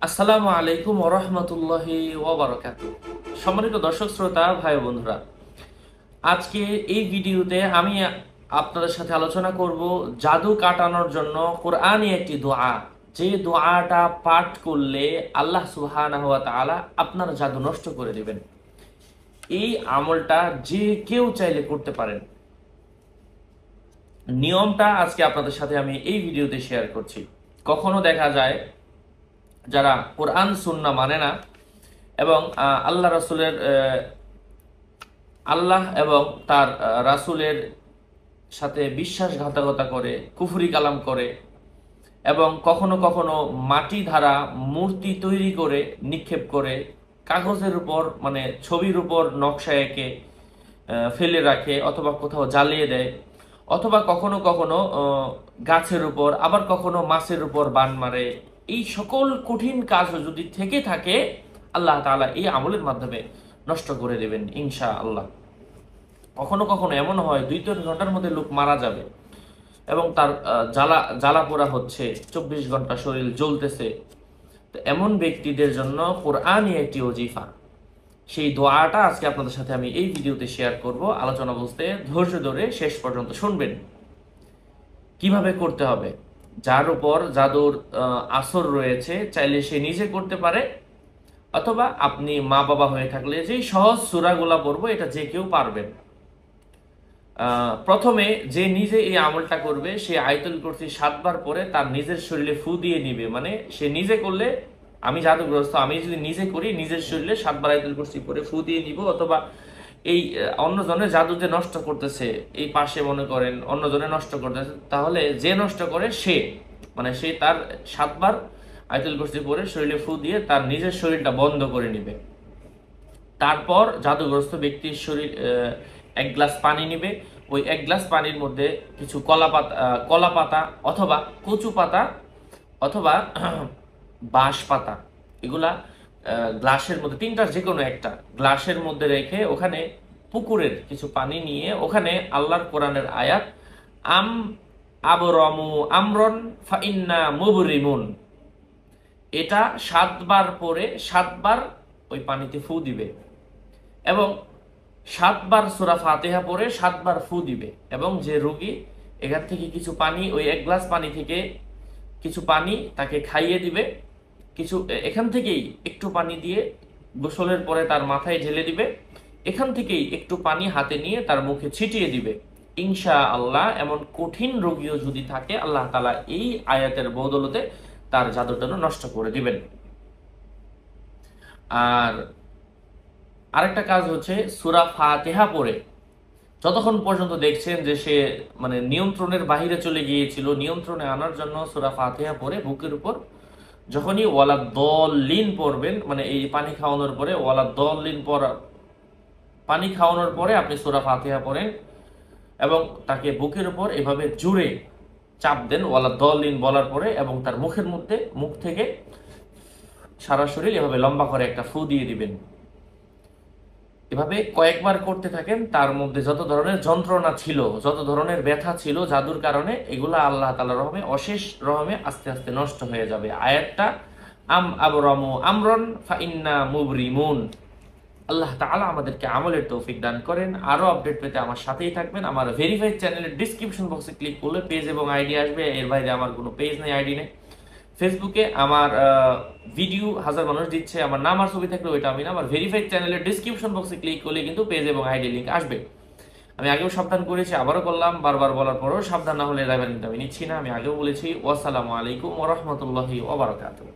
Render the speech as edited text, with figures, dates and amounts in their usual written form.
আসসালামু আলাইকুম ওয়া রাহমাতুল্লাহি ওয়া বারাকাতুহু। সম্মানিত দর্শক শ্রোতা ভাই ও বন্ধুরা, আজকে এই ভিডিওতে আমি আপনাদের সাথে আলোচনা করব জাদু কাটানোর জন্য কোরআনী একটি দোয়া, যে দোয়াটা পাঠ করলে আল্লাহ সুবহানাহু ওয়া তাআলা আপনার জাদু নষ্ট করে দিবেন। এই আমলটা যে কেউ চাইলে করতে পারেন। নিয়মটা আজকে আপনাদের সাথে আমি এই ভিডিওতে শেয়ার করছি। কখনো দেখা যায় যারা কোরআন সুন্নাহ মানে না এবং আল্লাহ রাসূলের আল্লাহ এবং তার রাসূলের সাথে বিশ্বাসঘাতকতা করে, কুফরি কালাম করে এবং কখনো কখনো মাটি ধারা মূর্তি তৈরি করে নিক্ষেপ করে, কাগজের উপর মানে ছবির উপর নকশা এঁকে ফেলে রাখে অথবা কোথাও জ্বালিয়ে দেয়, অথবা কখনো কখনো গাছের উপর, আবার কখনো মাছের উপর বান মারে। এই সকল কঠিন কাজও যদি থেকে থাকে, আল্লাহ তাআলা এই আমলের মাধ্যমে নষ্ট করে দেবেন ইনশাআল্লাহ। কখনো কখনো এমন হয় 2-3 ঘন্টার মধ্যে লোক মারা যাবে এবং তার জ্বালা জ্বালা পোড়া হচ্ছে, 24 ঘন্টা শরীর জ্বলতেছে। তো এমন ব্যক্তিদের জন্য কোরআনই একটি ওজিফা। সেই দোয়াটা আজকে আপনাদের সাথে আমি এই ভিডিওতে শেয়ার করব। আলোচনা বুঝতে ধৈর্য ধরে শেষ পর্যন্ত শুনবেন। কিভাবে করতে হবে, যার উপর জাদুর আসর রয়েছে চাইলে সে নিজে করতে পারে, অথবা আপনি মা বাবা হয়ে থাকলে যেই সহজ সূরাগুলা পড়বো এটা যে কেউ পারবেন। প্রথমে যে নিজে এই আমলটা করবে সে আয়াতুল কুরসি 7 বার পরে তার নিজের শরীরে ফু দিয়ে নিবে। মানে সে নিজে করলে, আমি জাদুগ্রস্ত, আমি যদি নিজে করি নিজের শরীরে 7 বার আয়াতুল কুরসি পরে ফু দিয়ে নিব, অথবা এই অন্যজনের জাদু যে নষ্ট করতেছে, এই পাশে মনে করেন অন্যজনে নষ্ট করতেছে, তাহলে যে নষ্ট করে সে, মানে সে তার 7 বার আয়াতুল কুরসি পরে শরীরে ফু দিয়ে তার নিজের শরীরটা বন্ধ করে নিবে। তারপর জাদুগ্রস্ত ব্যক্তির শরীর 1 গ্লাস পানি নিবে। ওই 1 গ্লাস পানির মধ্যে কিছু কলা পাতা অথবা কচু পাতা অথবা বাঁশ পাতা, এগুলা গ্লাসের মধ্যে, তিনটার যে কোনো একটা গ্লাসের মধ্যে রেখে ওখানে পুকুরের কিছু পানি নিয়ে ওখানে আল্লাহর কোরআনের আয়াত আম আবরমু আমরন ফাইন্না মুবরিমুন, এটা 7 বার পরে 7 বার ওই পানিতে ফু দিবে এবং 7 বার সূরা ফাতিহা পড়ে 7 বার ফু দিবে। এবং যে রোগী, এখান থেকে কিছু পানি, ওই 1 গ্লাস পানি থেকে কিছু পানি তাকে খাইয়ে দিবে। কিছু এখান থেকেই একটু পানি দিয়ে গোসলের পরে তার মাথায় ঢেলে দিবে। এখান থেকেই একটু পানি হাতে নিয়ে তার মুখে ছিটিয়ে দিবে। ইনশাআল্লাহ এমন কঠিন রোগীও যদি থাকে, আল্লাহ তাআলা এই আয়াতের বদৌলতে তার জাদুটা নষ্ট করে দিবেন। আর আরেকটা কাজ হচ্ছে, সূরা ফাতিহা পড়ে যতক্ষণ পর্যন্ত দেখছেন যে সে মানে নিয়ন্ত্রণের বাহিরে চলে গিয়েছিল, নিয়ন্ত্রণে আনার জন্য সূরা ফাতিহা পড়ে বুকের উপর যখনই ওয়ালা দল্লিন পড়বেন, মানে এই পানি খাওয়ানোর পরে ওয়ালা দল্লিন পড়া, পানি খাওয়ানোর পরে আপনি সূরা ফাতিহা পড়েন এবং তাকে বুকের উপর এভাবে জুড়ে চাপ দেন ওয়ালা দল্লিন বলার পরে, এবং তার মুখের মধ্যে, মুখ থেকে সারা শরীর এভাবে লম্বা করে একটা ফু দিয়ে দিবেন। এভাবে কয়েকবার করতে থাকেন। তার মধ্যে যত ধরনের যন্ত্রণা ছিল, যত ধরনের ব্যথা ছিল জাদুর কারণে, এগুলা আল্লাহ তাআলার রহমে, অশেষ রহমে আস্তে আস্তে নষ্ট হয়ে যাবে। আয়াতটা আম আবরামু আমরন ফাইন্না মুবরিমুন। আল্লাহ তাআলা আমাদেরকে আমলের তৌফিক দান করেন। আরো আপডেট পেতে আমার সাথেই থাকবেন। আমার ভেরিফাইড চ্যানেলের ডিসক্রিপশন বক্সে ক্লিক করলে পেজ এবং আইডি আসবে। এর বাইরে আমার কোনো পেজ নেই, আইডি নেই। ফেসবুকে আমার ভিডিও হাজার মানুষ দিচ্ছে, আমার নাম আর ছবি থাকলে ওইটা আমি না। আমার ভেরিফাইড চ্যানেলের ডিসক্রিপশন বক্সে ক্লিক করলে কিন্তু পেজ এবং আইডি লিংক আসবে। আমি আগেও সাবধান করেছি, আবারও করলাম, বারবার বলার পরেও সাবধান না হলে দায়ভার কিন্তু আমি নিচ্ছি না। আমি আগেও বলেছি। ওয়াসসালামু আলাইকুম ওয়া রাহমাতুল্লাহি ওয়া বারাকাতুহু।